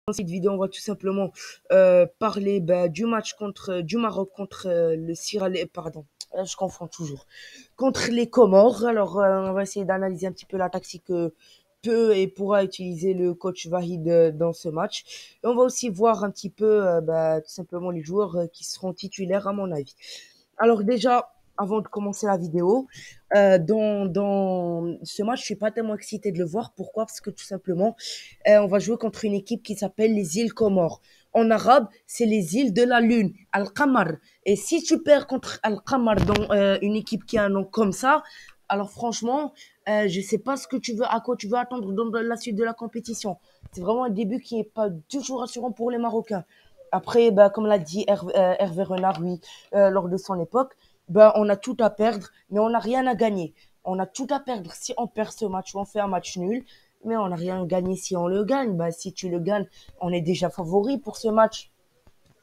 Dans cette vidéo, on va tout simplement parler du Maroc contre le Sierra Leone, pardon, je confonds toujours, contre les Comores. Alors, on va essayer d'analyser un petit peu la tactique que peut et pourra utiliser le coach Vahid dans ce match. Et on va aussi voir un petit peu tout simplement les joueurs qui seront titulaires à mon avis. Alors déjà, avant de commencer la vidéo, dans ce match, je suis pas tellement excité de le voir. Pourquoi? Parce que tout simplement, on va jouer contre une équipe qui s'appelle les îles Comores. En arabe, c'est les îles de la lune, Al-Qamar. Et si tu perds contre Al-Qamar dans une équipe qui a un nom comme ça, alors franchement, je sais pas ce que tu veux, à quoi tu veux attendre dans la suite de la compétition. C'est vraiment un début qui est pas du tout rassurant pour les Marocains. Après, comme l'a dit Hervé Renard, oui, lors de son époque, on a tout à perdre, mais on n'a rien à gagner. On a tout à perdre si on perd ce match ou on fait un match nul, mais on n'a rien à gagner si on le gagne. Si tu le gagnes, on est déjà favori pour ce match.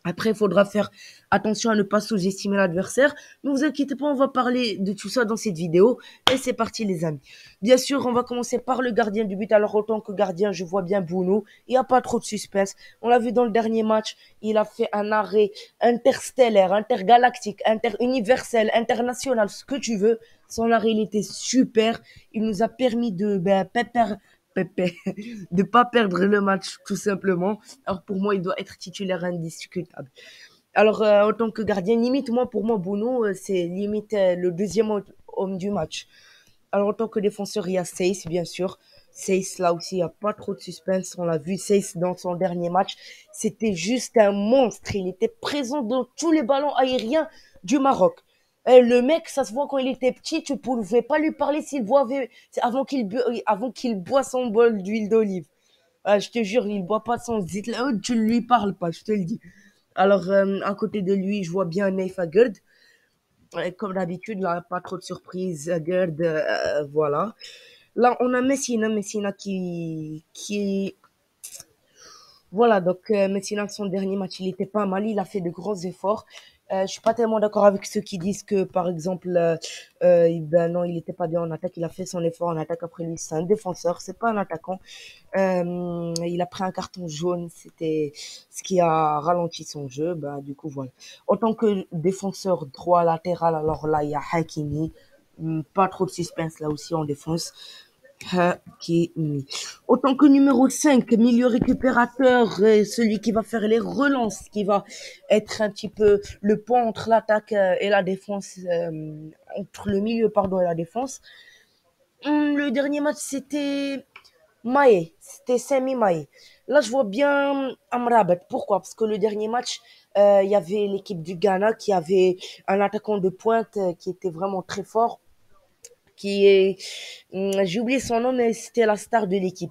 Après, il faudra faire attention à ne pas sous-estimer l'adversaire. Ne vous inquiétez pas, on va parler de tout ça dans cette vidéo. Et c'est parti, les amis. Bien sûr, on va commencer par le gardien du but. Alors, autant que gardien, je vois bien Bounou. Il n'y a pas trop de suspense. On l'a vu dans le dernier match. Il a fait un arrêt interstellaire, intergalactique, interuniversel, international, ce que tu veux. Son arrêt, il était super. Il nous a permis de Pépé, de pas perdre le match tout simplement. Alors pour moi, il doit être titulaire indiscutable. Alors en tant que gardien, limite moi pour moi Bono, c'est limite le deuxième homme du match. Alors en tant que défenseur, il y a Seyss bien sûr. Seyss là aussi, il n'y a pas trop de suspense. On l'a vu, Seyss dans son dernier match, c'était juste un monstre. Il était présent dans tous les ballons aériens du Maroc. Le mec, ça se voit quand il était petit, tu pouvais pas lui parler s'il boivait, avant qu'il boit son bol d'huile d'olive. Je te jure, il boit pas son zit. Là, tu lui parles pas, je te le dis. Alors, à côté de lui, je vois bien Neif Agerd. Comme d'habitude, là, pas trop de surprises. Agerd, voilà. Là, on a Messina voilà, donc Messina, son dernier match, il était pas mal, il a fait de gros efforts. Je suis pas tellement d'accord avec ceux qui disent que, par exemple, non, il était pas bien en attaque, il a fait son effort en attaque. Après lui, c'est un défenseur, c'est pas un attaquant. Il a pris un carton jaune, c'était ce qui a ralenti son jeu. Du coup, voilà. En tant que défenseur droit latéral, alors là, il y a Hakimi. Pas trop de suspense là aussi en défense. Hakimi. Autant que numéro 5, milieu récupérateur, celui qui va faire les relances, qui va être un petit peu le pont entre l'attaque et la défense, entre le milieu, pardon, et la défense. Le dernier match, c'était Semi Maé. Là, je vois bien Amrabat. Pourquoi? Parce que le dernier match, il y avait l'équipe du Ghana qui avait un attaquant de pointe qui était vraiment très fort, qui est, j'ai oublié son nom, mais c'était la star de l'équipe.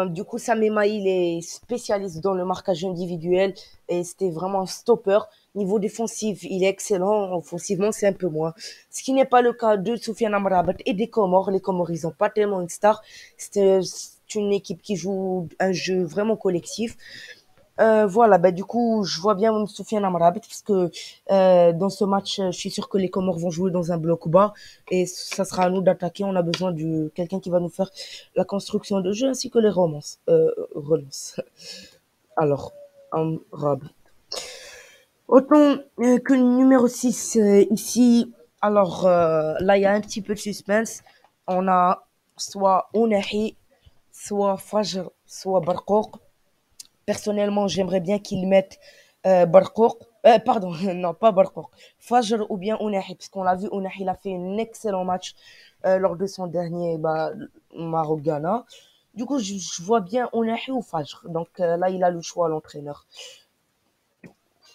Du coup, Sami Maï, il est spécialiste dans le marquage individuel et c'était vraiment un stopper. Niveau défensif, il est excellent. Offensivement, c'est un peu moins. Ce qui n'est pas le cas de Soufiane Amrabat et des Comores. Les Comores, ils ont pas tellement une star. C'est une équipe qui joue un jeu vraiment collectif. Voilà, du coup, je vois bien Soufiane Amrabat parce que dans ce match, je suis sûr que les Comores vont jouer dans un bloc bas et ça sera à nous d'attaquer. On a besoin de quelqu'un qui va nous faire la construction de jeu ainsi que les relances. Alors, Amrabat. Autant que le numéro 6 ici, alors là, il y a un petit peu de suspense. On a soit Ounahi, soit Fajr, soit Barkouk. Personnellement, j'aimerais bien qu'ils mettent Barkouk. Pardon, non, pas Barkouk. Fajr ou bien Ounahi, parce qu'on l'a vu, Ounahi, il a fait un excellent match lors de son dernier Maroc-Ghana. Du coup, je vois bien Ounahi ou Fajr. Donc là, il a le choix, l'entraîneur.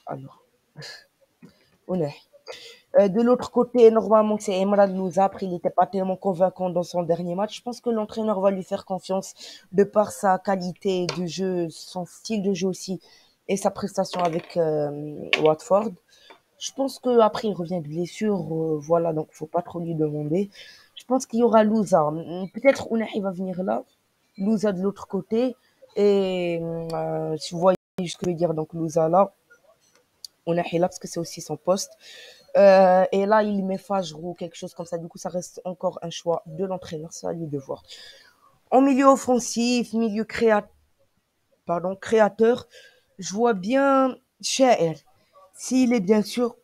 Alors, Ounahi. De l'autre côté, normalement, c'est Emran Louza. Après, il n'était pas tellement convaincant dans son dernier match. Je pense que l'entraîneur va lui faire confiance de par sa qualité de jeu, son style de jeu aussi et sa prestation avec Watford. Je pense qu'après, il revient de blessure. Voilà, donc faut pas trop lui demander. Je pense qu'il y aura Louza. Peut-être Ounahi va venir là. Louza de l'autre côté. Et si vous voyez ce que je veux dire, donc Louza là. Ounahi là, parce que c'est aussi son poste. Et là, il met Fajr ou quelque chose comme ça. Du coup, ça reste encore un choix de l'entraîneur. C'est à lui de voir. En milieu offensif, milieu créatif. pardon, créateur, je vois bien Shaer, s'il est bien sûr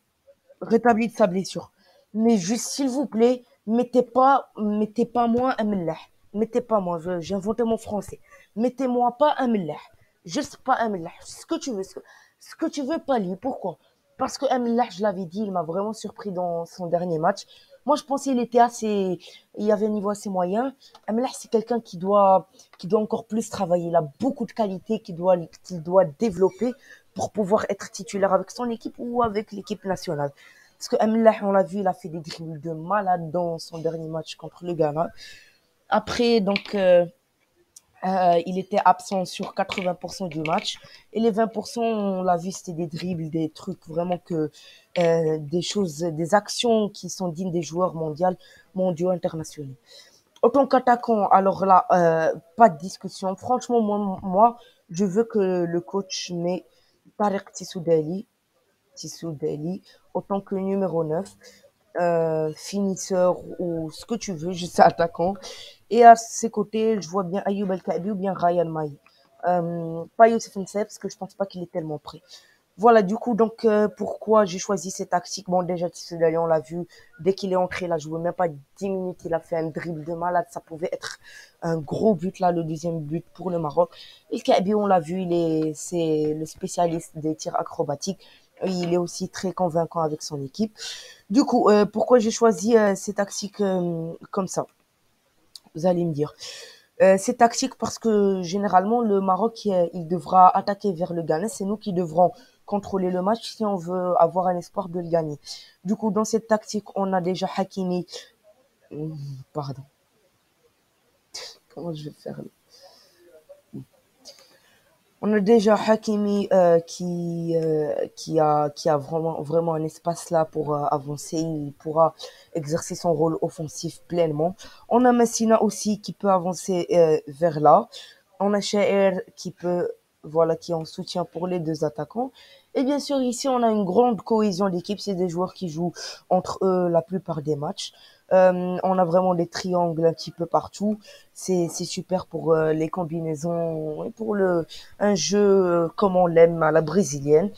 rétabli de sa blessure. Mais juste, s'il vous plaît, mettez pas moi un mellah. Mettez pas moi, j'ai inventé mon français. Mettez-moi pas un mellah. Juste pas un mellah. Ce que tu veux, ce que tu veux, pas lui. Pourquoi? Parce que un mellah, je l'avais dit, il m'a vraiment surpris dans son dernier match. Moi, je pensais qu'il était assez, il y avait un niveau assez moyen. Un mellah, c'est quelqu'un qui doit encore plus travailler. Il a beaucoup de qualités qu'il doit développer pour pouvoir être titulaire avec son équipe ou avec l'équipe nationale. Parce que Amlah, on l'a vu, il a fait des dribbles de malade dans son dernier match contre le Ghana. Après, il était absent sur 80% du match. Et les 20%, on l'a vu, c'était des dribbles, des trucs vraiment des choses, des actions qui sont dignes des joueurs mondiaux, internationaux. Autant qu'attaquant, alors là, pas de discussion. Franchement, moi, je veux que le coach met Tarek Tissoudali, autant que numéro 9, finisseur ou ce que tu veux, juste attaquant. Et à ses côtés, je vois bien Ayoub El Kaabi ou bien Ryan Mahi. Pas Youssef N'Seb, parce que je pense pas qu'il est tellement prêt. Voilà, du coup, pourquoi j'ai choisi cette tactique? Bon, déjà, Tissoudali, on l'a vu, dès qu'il est entré, il a joué même pas 10 minutes, il a fait un dribble de malade, ça pouvait être un gros but, là, le deuxième but pour le Maroc. Et le Kaabi, on l'a vu, c'est le spécialiste des tirs acrobatiques. Il est aussi très convaincant avec son équipe. Du coup, pourquoi j'ai choisi ces tactiques comme ça? Vous allez me dire. C'est tactique parce que généralement, le Maroc, il devra attaquer vers le Ghana. C'est nous qui devrons contrôler le match si on veut avoir un espoir de le gagner. Du coup, dans cette tactique, on a déjà Hakimi. Pardon. Comment je vais faire? On a déjà Hakimi qui a vraiment un espace là pour avancer. Il pourra exercer son rôle offensif pleinement. On a Messina aussi qui peut avancer vers là. On a Shaer qui est en soutien pour les deux attaquants. Et bien sûr, ici, on a une grande cohésion d'équipe. C'est des joueurs qui jouent entre eux la plupart des matchs. On a vraiment des triangles un petit peu partout. C'est super pour les combinaisons et pour un jeu comme on l'aime à la brésilienne.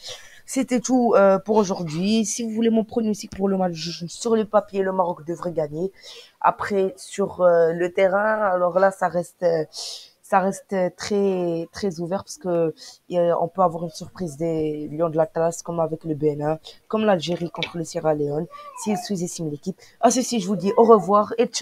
C'était tout pour aujourd'hui. Si vous voulez mon pronostic pour le match, sur le papier, le Maroc devrait gagner. Après, sur le terrain, alors là, ça reste très très ouvert parce que on peut avoir une surprise des Lions de l'Atlas comme avec le Bénin, comme l'Algérie contre le Sierra Leone, s'ils sous-estiment l'équipe. À ceci, je vous dis au revoir et ciao.